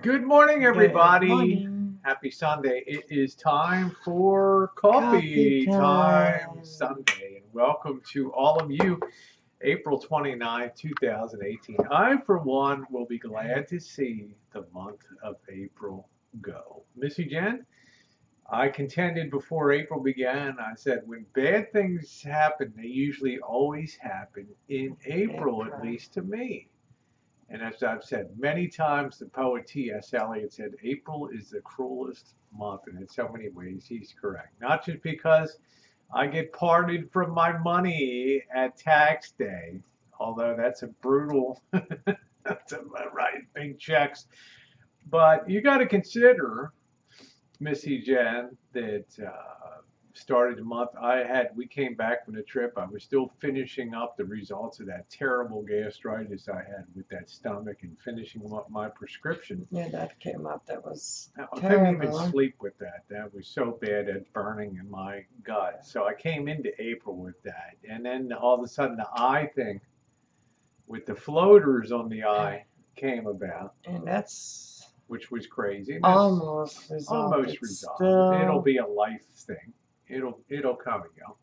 Good morning, Good everybody. morning. Happy Sunday. It is time for Coffee Coffee Time time. Sunday. And welcome to all of you, April 29th, 2018. I, for one, will be glad to see the month of April go. Missy Jen, I contended before April began, I said, when bad things happen, they usually always happen in April, at April. least to me. And as I've said many times, the poet T.S. Eliot said, April is the cruelest month. And in so many ways, he's correct. Not just because I get parted from my money at tax day, although that's a brutal, that's a writing big checks. But you got to consider, Missy Jen, that started the month. We came back from the trip. I was still finishing up the results of that terrible gastritis I had with that stomach and finishing up my prescription. Yeah, that came up. That was I couldn't even terrible. sleep with that. That was so bad at burning in my gut. So I came into April with that. And then all of a sudden the eye thing with the floaters on the eye came about, And that's which was crazy. And that's almost resolved. almost It's resolved. It'll still, be a life thing. It'll come and go.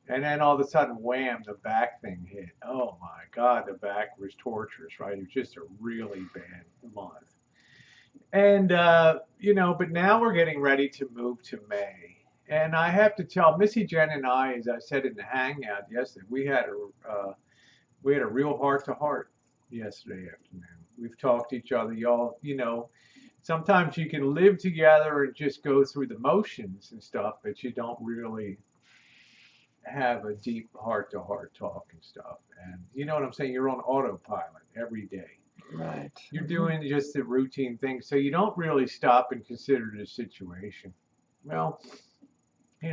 And then all of a sudden, wham, the back thing hit. Oh my God, the back was torturous, right? It was just a really bad month. And, but now we're getting ready to move to May. And I have to tell Missy Jen and I, as I said in the hangout yesterday, we had a real heart to heart yesterday afternoon. We've talked to each other, y'all. Sometimes you can live together and just go through the motions and stuff, but you don't really have a deep heart to heart talk and stuff. And you know what I'm saying? You're on autopilot every day. right. You're doing just the routine things. So you don't really stop and consider the situation. Well,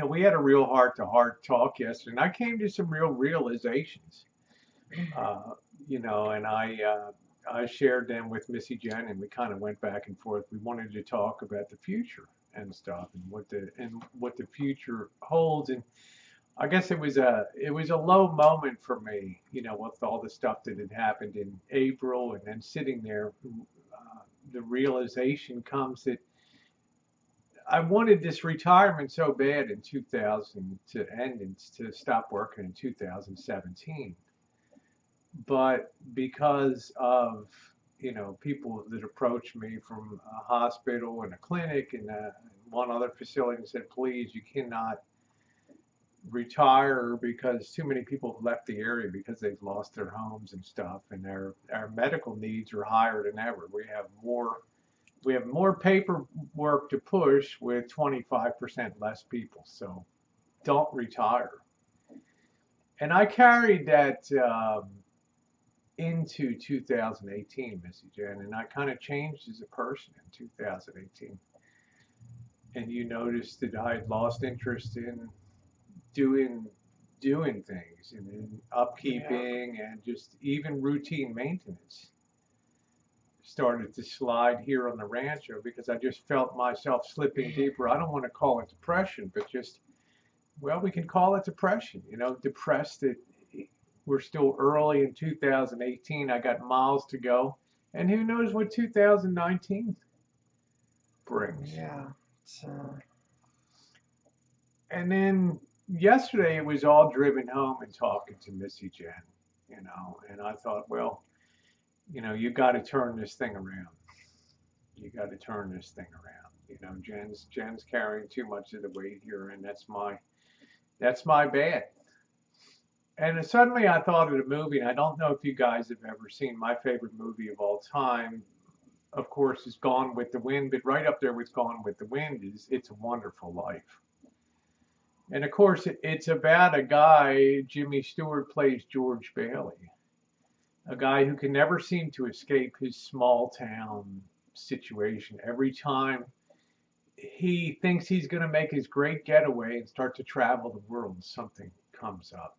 we had a real heart to heart talk yesterday, and I came to some real realizations. Uh, and I shared them with Missy Jen, and we kind of went back and forth. We wanted to talk about the future and stuff, and what the future holds. And I guess it was a low moment for me, with all the stuff that had happened in April, and then sitting there, the realization comes that I wanted this retirement so bad in 2000 to end and to stop working in 2017, but because of people that approached me from a hospital and a clinic and one other facility and said, please, you cannot retire because too many people have left the area because they've lost their homes and stuff, and our medical needs are higher than ever. We have more paperwork to push with 25% less people, so don't retire. And I carried that into 2018, Missy Jen, and I kind of changed as a person in 2018. And you noticed that I had lost interest in doing doing things and in Yeah. upkeeping and just even routine maintenance started to slide here on the rancho because I just felt myself slipping deeper. I don't want to call it depression, but just, well, we can call it depression, depressed that we're still early in 2018. I got miles to go, and who knows what 2019 brings. Yeah. So, And then yesterday it was all driven home and talking to Missy Jen, and I thought, well, you got to turn this thing around. You got to turn this thing around. Jen's carrying too much of the weight here, and that's my bad. And suddenly I thought of the movie, and I don't know if you guys have ever seen my favorite movie of all time. Of course, is Gone with the Wind, but right up there with Gone with the Wind is It's a Wonderful Life. And of course, it's about a guy. Jimmy Stewart plays George Bailey, a guy who can never seem to escape his small town situation. Every time he thinks he's going to make his great getaway and start to travel the world, something comes up.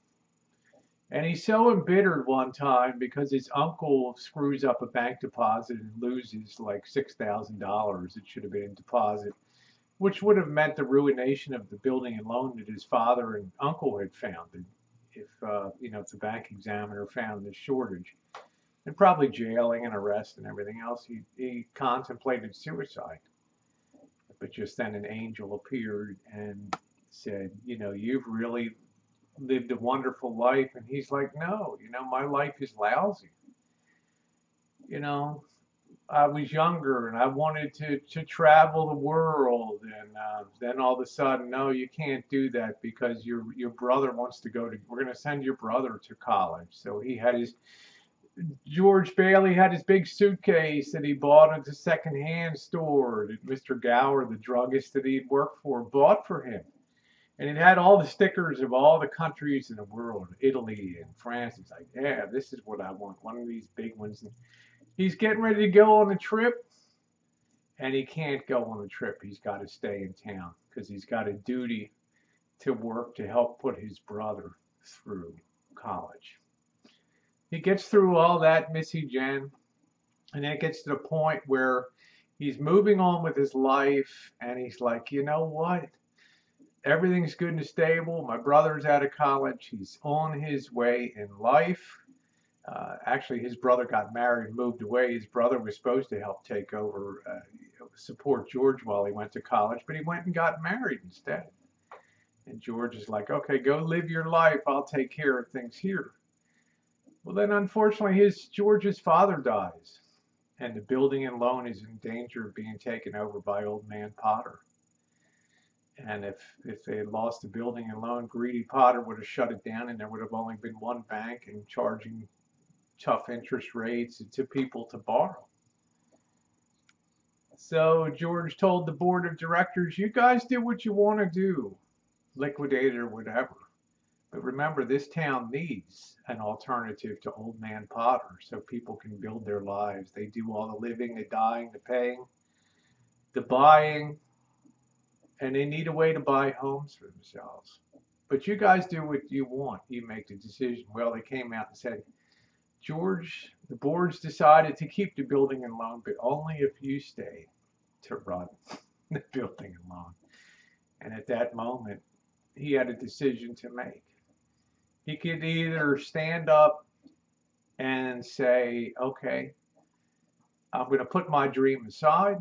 And he's so embittered one time because his uncle screws up a bank deposit and loses like $6,000 that should have been in deposit, which would have meant the ruination of the building and loan that his father and uncle had found if the bank examiner found the shortage. and probably jailing and arrest and everything else, he contemplated suicide. But just then an angel appeared and said, you've really lived a wonderful life. And he's like, no, my life is lousy. You know, I was younger and I wanted to travel the world. And then all of a sudden, no, you can't do that because your brother wants to we're going to send your brother to college. So George Bailey had his big suitcase that he bought at the secondhand store that Mr. Gower, the druggist that he'd worked for, bought for him. And it had all the stickers of all the countries in the world, Italy and France. He's like, yeah, this is what I want, one of these big ones. And he's getting ready to go on a trip, and he can't go on the trip. He's got to stay in town because he's got a duty to work to help put his brother through college. He gets through all that, Missy Jen, and then it gets to the point where he's moving on with his life, and he's like, you know what? Everything's good and stable. My brother's out of college. He's on his way in life. Actually, his brother got married and moved away. His brother was supposed to help take over, support George while he went to college, but he went and got married instead. And George is like, okay, go live your life. I'll take care of things here. Well, then, unfortunately, George's father dies, and the building and loan is in danger of being taken over by Old Man Potter. And if they had lost the building and loan, greedy Potter would have shut it down, and there would have only been one bank and charging tough interest rates to people to borrow. So George told the board of directors, you guys do what you want to do, liquidate it or whatever. But remember, this town needs an alternative to Old Man Potter so people can build their lives. They do all the living, the dying, the paying, the buying, and they need a way to buy homes for themselves. But you guys do what you want. You make the decision. Well, they came out and said, George, the board's decided to keep the building and loan, but only if you stay to run the building and loan. And at that moment, he had a decision to make. He could either stand up and say, okay, I'm going to put my dream aside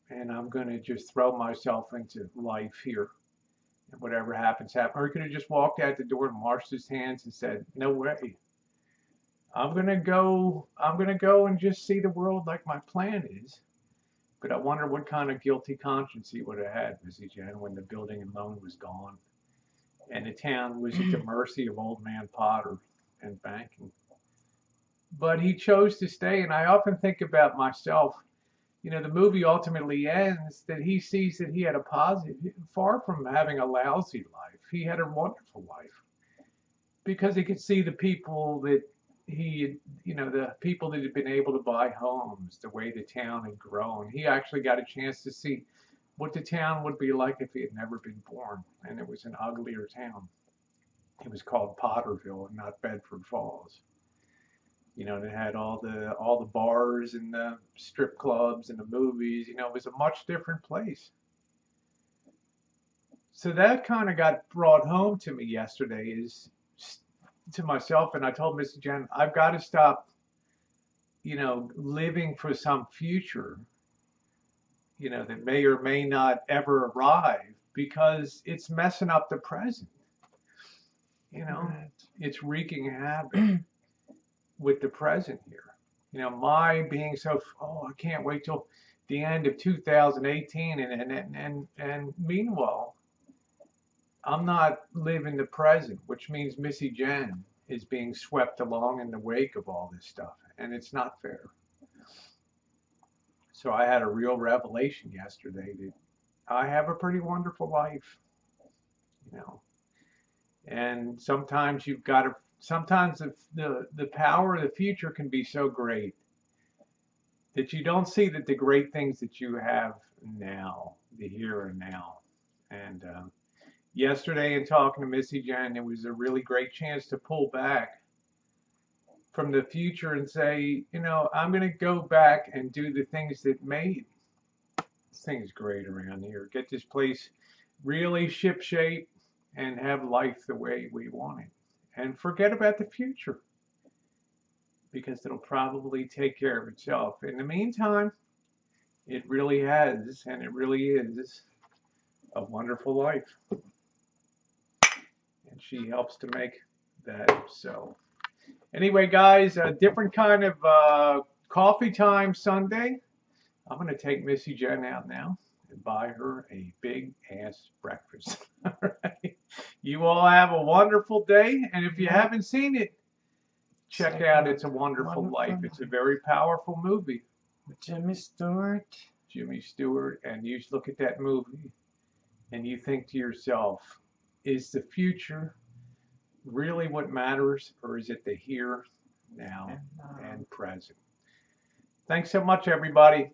and I'm going to just throw myself into life here. And whatever happens, happens. Or he could have just walked out the door and washed his hands and said, no way. I'm going to go and just see the world like my plan is. But I wonder what kind of guilty conscience he would have had, Missy Jen, when the building and loan was gone. And the town was at the mercy of Old Man Potter and banking. But he chose to stay, and I often think about myself. The movie ultimately ends that he sees that he had a positive, far from having a lousy life. He had a wonderful life because he could see the people that the people that had been able to buy homes, the way the town had grown. He actually got a chance to see what the town would be like if he had never been born, and it was an uglier town. It was called Potterville and not Bedford Falls. It had all the bars and the strip clubs and the movies. It was a much different place. So that kind of got brought home to me yesterday, is to myself, and I told Mr. Jen, I've got to stop, living for some future that may or may not ever arrive, because it's messing up the present. It's wreaking havoc with the present here. My being so, I can't wait till the end of 2018, and meanwhile, I'm not living the present, which means Missy Jen is being swept along in the wake of all this stuff, and it's not fair. So I had a real revelation yesterday that I have a pretty wonderful life, and sometimes sometimes the power of the future can be so great that you don't see that the great things that you have now, the here and now. And yesterday, in talking to Missy Jen, it was a really great chance to pull back from the future and say, I'm going to go back and do the things that made things great around here. Get this place really shipshape and have life the way we want it. And forget about the future. because it'll probably take care of itself. In the meantime, it really has, and it really is a wonderful life. And she helps to make that so. Anyway, guys, a different kind of coffee time Sunday. I'm going to take Missy Jen out now and buy her a big ass breakfast. All right. You all have a wonderful day. And if you haven't seen it, check out It's a Wonderful Life. It's a very powerful movie. Jimmy Stewart. Jimmy Stewart. And you look at that movie and you think to yourself, is the future really what matters, or is it the here, now, and present? Thanks so much, everybody.